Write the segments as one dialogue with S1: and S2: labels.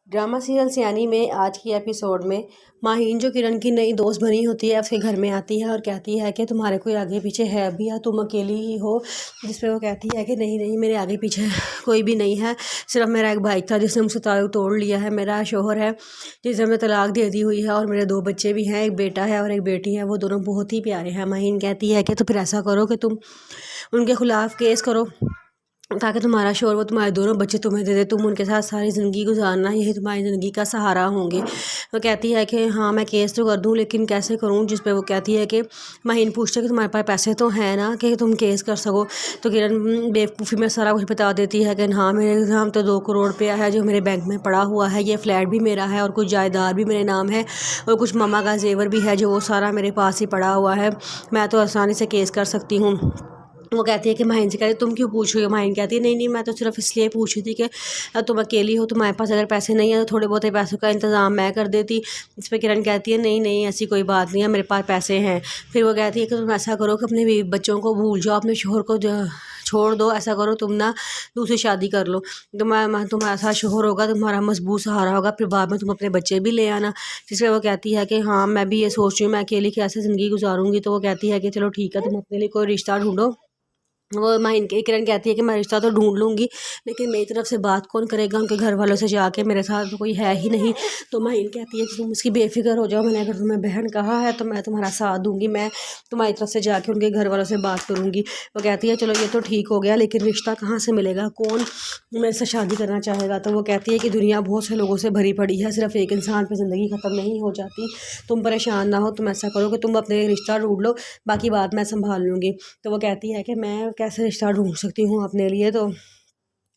S1: Drama serial सियानी में आज की एपिसोड में माहीन जो किरण की नई दोस्त बनी होती है उसके घर में आती है और कहती है कि तुम्हारे कोई आगे पीछे है भी या तुम अकेली ही हो। जिस पे वो कहती है कि नहीं नहीं, मेरे आगे पीछे कोई भी नहीं है, सिर्फ मेरा एक भाई था जिसने मुझसे ताल्लुक तोड़ लिया है, मेरा शोहर है जिसे हमें तलाक दे दी हुई है और मेरे 2 बच्चे भी हैं, एक बेटा है और एक बेटी है, वो दोनों बहुत ही प्यारे हैं। माहीन कहती है कि तो फिर ऐसा करो कि तुम उनके खिलाफ केस करो ताकि तुम्हारा शोहर वो तुम्हारे दोनों बच्चे तुम्हें दे दे, तुम उनके साथ सारी ज़िंदगी गुजारना, यही तुम्हारी ज़िंदगी का सहारा होंगे। वो कहती है कि हाँ मैं केस तो कर दूँ लेकिन कैसे करूँ। जिस पे वो कहती है कि माहीन पूछते कि तुम्हारे पास पैसे तो हैं ना कि तुम केस कर सको। तो किरण बेवकूफ़ी में सारा कुछ बता देती है कि हाँ मेरे नाम तो 2 करोड़ रुपया है जो मेरे बैंक में पड़ा हुआ है, ये फ्लैट भी मेरा है और कुछ जायदाद भी मेरे नाम है और कुछ मामा का जेवर भी है जो वो सारा मेरे पास ही पड़ा हुआ है, मैं तो आसानी से केस कर सकती हूँ। वो कहती है कि माहीन से कहती है तुम क्यों पूछ रही हो। माहीन कहती है नहीं नहीं, मैं तो सिर्फ इसलिए पूछ रही थी कि तुम अकेली हो, तुम्हारे पास अगर पैसे नहीं है तो थोड़े बहुत पैसों का इंतज़ाम मैं कर देती। इस पर किरण कहती है नहीं नहीं, ऐसी कोई बात नहीं है, मेरे पास पैसे हैं। फिर वो कहती है कि तुम ऐसा करो कि अपने बच्चों को भूल जाओ, अपने शोहर को छोड़ दो, ऐसा करो तुम ना दूसरी शादी कर लो, तुम्हारा ऐसा शोहर होगा, तुम्हारा मजबूत सहारा होगा, फिर बाद में तुम अपने बच्चे भी ले आना। जिस पर वो कहती है कि हाँ मैं भी ये सोच रही हूँ, मैं अकेली कैसे ज़िंदगी गुजारूंगी। तो वो कहती है कि चलो ठीक है, तुम अपने लिए कोई रिश्ता ढूंढो। वो किरण कहती है कि मैं रिश्ता तो ढूंढ लूँगी लेकिन मेरी तरफ से बात कौन करेगा उनके घर वालों से जाके, मेरे साथ तो कोई है ही नहीं। तो माहीन कहती है कि तुम उसकी बेफिक्र हो जाओ, मैंने अगर तुम्हें बहन कहा है तो मैं तुम्हारा साथ दूंगी, मैं तुम्हारी तरफ से जाके उनके घर वालों से बात करूँगी। वो कहती है चलो ये तो ठीक हो गया लेकिन रिश्ता कहाँ से मिलेगा, कौन मेरे से शादी करना चाहेगा। तो वो कहती है कि दुनिया बहुत से लोगों से भरी पड़ी है, सिर्फ एक इंसान पर ज़िंदगी ख़त्म नहीं हो जाती, तुम परेशान ना हो, तुम ऐसा करो कि तुम अपने रिश्ता ढूंढ लो, बाकी बात मैं संभाल लूँगी। तो वो कहती है कि मैं कैसे रिश्ता ढूंढ सकती हूँ अपने लिए। तो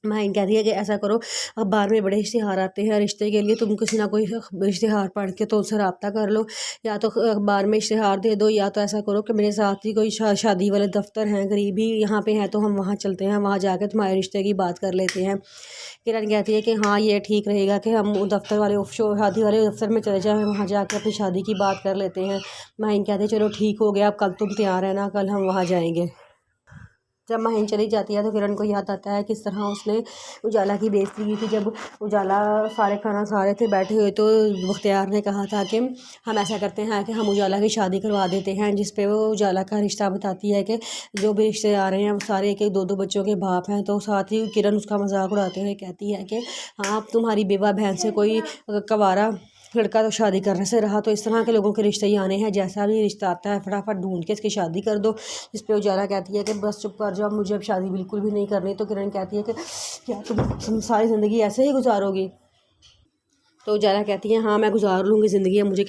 S1: माहीन कहती है कि ऐसा करो, अखबार में बड़े इश्तिहार आते हैं रिश्ते के लिए, तुम किसी ना कोई इश्तिहार पढ़ के तो उनसे रब्ता कर लो, या तो अखबार में इश्तिहार दे दो, या तो ऐसा करो कि मेरे साथ ही कोई शादी वाले दफ्तर हैं करीब ही यहाँ पे हैं तो हम वहाँ चलते हैं, वहाँ जाकर तुम्हारे रिश्ते की बात कर लेते हैं। किरण कहती है कि हाँ ये ठीक रहेगा कि हम दफ्तर वाले शादी वाले दफ्तर में चले जाएँ, वहाँ जाकर अपनी शादी की बात कर लेते हैं। माहीन कहती है चलो ठीक हो गया, अब कल तुम तैयार है ना, कल हम वहाँ जाएंगे। जब माहीन चली जाती है तो किरण को याद आता है किस तरह उसने उजाला की बेइज्जती की थी। जब उजाला सारे खाना खा रहे थे बैठे हुए तो मुख्तियार ने कहा था कि हम ऐसा करते हैं कि हम उजाला की शादी करवा देते हैं। जिस पे वो उजाला का रिश्ता बताती है कि जो भी रिश्ते आ रहे हैं वो सारे एक एक 2 बच्चों के बाप हैं। तो साथ ही किरण उसका मजाक उड़ाते हुए कहती है कि हाँ अब तुम्हारी बेवा बहन से कोई कवारा लड़का तो शादी करने से रहा, तो इस तरह के लोगों के रिश्ते ही आने हैं, जैसा भी रिश्ता आता है फटाफट ढूंढ के इसकी शादी कर दो। इस पे उजाला कहती है कि बस चुप कर जाओ, मुझे अब शादी बिल्कुल भी नहीं करनी। तो किरण कहती है कि क्या तुम सारी ज़िंदगी ऐसे ही गुजारोगी। तो उजाला कहती है हाँ मैं गुजार लूँगी ज़िंदगी, मुझे